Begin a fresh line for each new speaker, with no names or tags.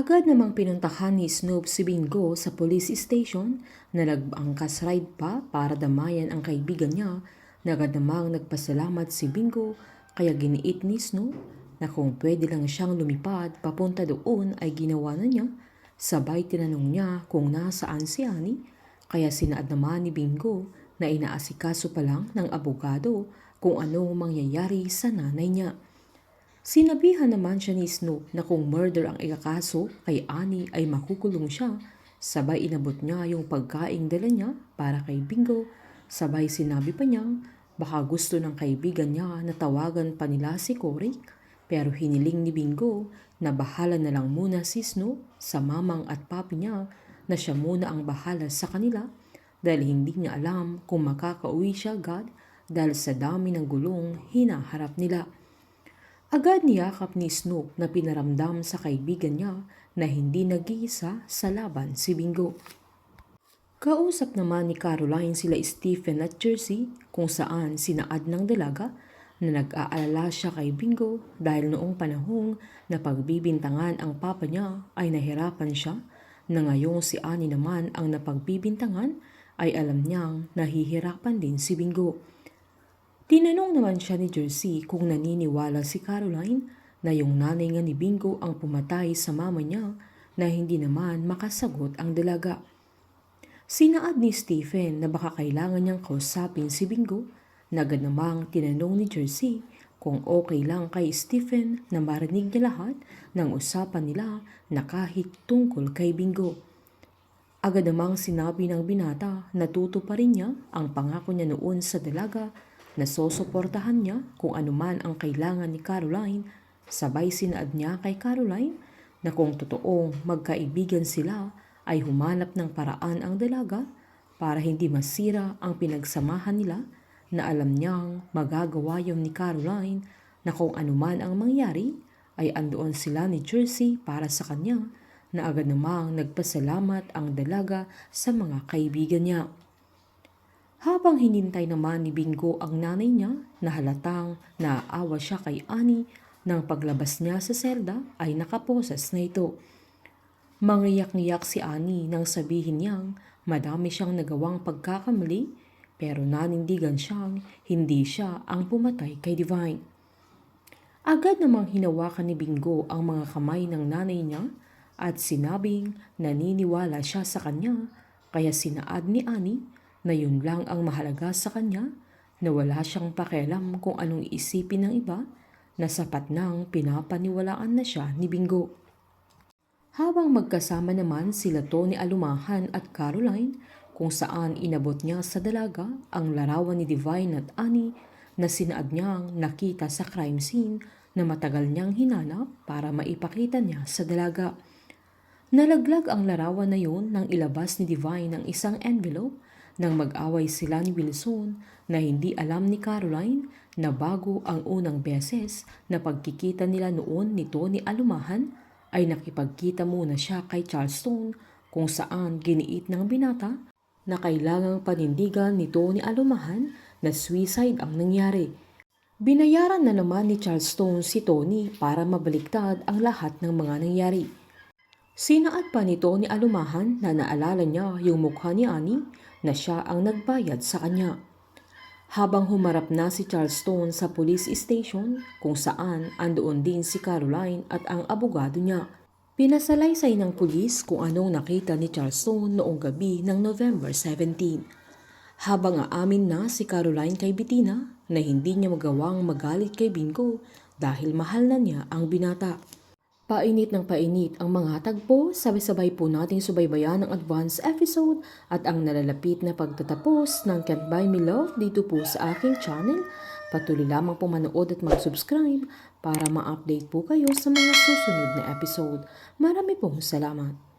Agad namang pinuntahan ni Snoop si Bingo sa police station na nag-angkas ride pa para damayan ang kaibigan niya na agad namang nagpasalamat si Bingo kaya giniit ni Snoop na kung pwede lang siyang lumipad papunta doon ay ginawa na niya. Sabay tinanong niya kung nasaan si Annie kaya sinaad naman ni Bingo na inaasikaso pa lang ng abogado kung anong mangyayari sa nanay niya. Sinabihan naman siya ni Snoop na kung murder ang ikakaso kay Annie ay makukulong siya. Sabay inabot niya yung pagkaing dala niya para kay Bingo. Sabay sinabi pa niyang baka gusto ng kaibigan niya na tawagan pa nila si Cory. Pero hiniling ni Bingo na bahala na lang muna si Snoop sa mamang at papi niya na siya muna ang bahala sa kanila dahil hindi niya alam kung makakauwi siya agad dahil sa dami ng gulong hinaharap nila. Agad niyakap ni Snoop na pinaramdam sa kaibigan niya na hindi nag-iisa sa laban si Bingo. Kausap naman ni Caroline sila Stephen at Jersey kung saan sinaad ng dalaga na nag-aalala siya kay Bingo dahil noong panahong na pagbibintangan ang papa niya ay nahirapan siya na ngayong si Annie naman ang napagbibintangan ay alam niyang nahihirapan din si Bingo. Tinanong naman siya ni Jersey kung naniniwala si Caroline na yung nanay nga ni Bingo ang pumatay sa mama niya na hindi naman makasagot ang dalaga. Sinaad ni Stephen na baka kailangan niyang kausapin si Bingo na agad namang tinanong ni Jersey kung okay lang kay Stephen na marinig niya lahat ng usapan nila na kahit tungkol kay Bingo. Agad namang sinabi ng binata na tutuparin niya ang pangako niya noon sa dalaga na susuportahan niya kung anuman ang kailangan ni Caroline. Sabay sinaad niya kay Caroline na kung totoong magkaibigan sila ay humanap ng paraan ang dalaga para hindi masira ang pinagsamahan nila na alam niyang magagawa yun ni Caroline na kung anuman ang mangyari ay andoon sila ni Jersey para sa kanya na agad namang nagpasalamat ang dalaga sa mga kaibigan niya. Habang hinintay naman ni Bingo ang nanay niya na halatang naaawa siya kay Annie nang paglabas niya sa selda ay nakaposes na ito. Mangiyak-ngiyak si Annie nang sabihin niyang madami siyang nagawang pagkakamali pero nanindigan siyang hindi siya ang pumatay kay Divine. Agad namang hinawakan ni Bingo ang mga kamay ng nanay niya at sinabing naniniwala siya sa kanya kaya sinaad ni Annie na yun lang ang mahalaga sa kanya, na wala siyang pakialam kung anong isipin ng iba, na sapat nang pinapaniwalaan na siya ni Bingo. Habang magkasama naman sila Tony Alumahan at Caroline, kung saan inabot niya sa dalaga ang larawan ni Divine at Annie na sinaad niyang nakita sa crime scene na matagal niyang hinanap para maipakita niya sa dalaga. Nalaglag ang larawan na yun nang ilabas ni Divine ng isang envelope nang mag-away sila ni Wilson na hindi alam ni Caroline na bago ang unang beses na pagkikita nila noon ni Tony Alumahan ay nakipagkita muna siya kay Charleston kung saan giniit ng binata na kailangang panindigan ni Tony Alumahan na suicide ang nangyari. Binayaran na naman ni Charleston si Tony para mabaliktad ang lahat ng mga nangyari. Sinaad pa ni Tony Alumahan na naalala niya yung mukha ni Annie na siya ang nagbayad sa kanya. Habang humarap na si Charleston sa police station kung saan andoon din si Caroline at ang abogado niya. Pinasalaysay ng pulis kung anong nakita ni Charleston noong gabi ng November 17. Habang aamin na si Caroline kay Bettina na hindi niya magawang magalit kay Bingo dahil mahal na niya ang binata. Painit ng painit ang mga tagpo, sabay-sabay po nating subaybayan ang advance episode at ang nalalapit na pagtatapos ng Can't Buy Me Love dito po sa aking channel. Patuloy lamang po manood at mag-subscribe para ma-update po kayo sa mga susunod na episode. Marami pong salamat.